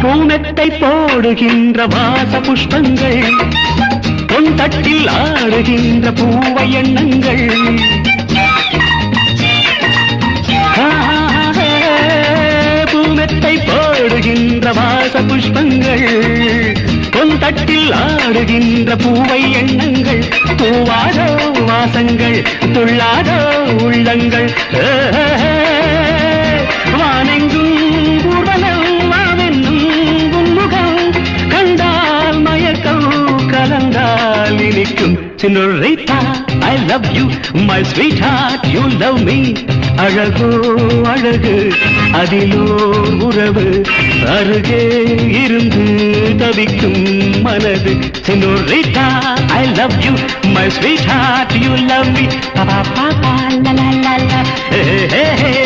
பூனத்தை போடுகின்ற வாச புஷ்பங்கள் பொன் தட்டில் ஆடுகின்ற பூவை எண்ணங்கள் பூனத்தை போடுகின்ற வாச புஷ்பங்கள் பொன் தட்டில் ஆடுகின்ற பூவை எண்ணங்கள் பூவாதோ வாசங்கள் துள்ளாதோ உள்ளங்கள் வானெங்கும் ஊர்வலம் வாவென்னும் உன்முகம் கண்டால் மயக்கம் கலந்தால் இனிக்கும் Senorita, I love you, my sweetheart, you love me. அழகோ அழகு அதிலோர் உறவு அருகே இருந்து தவிக்கும் மனது Senorita, I love you, my sweetheart, you love me. Pa pa pa pa la la la la. Hey hey hey.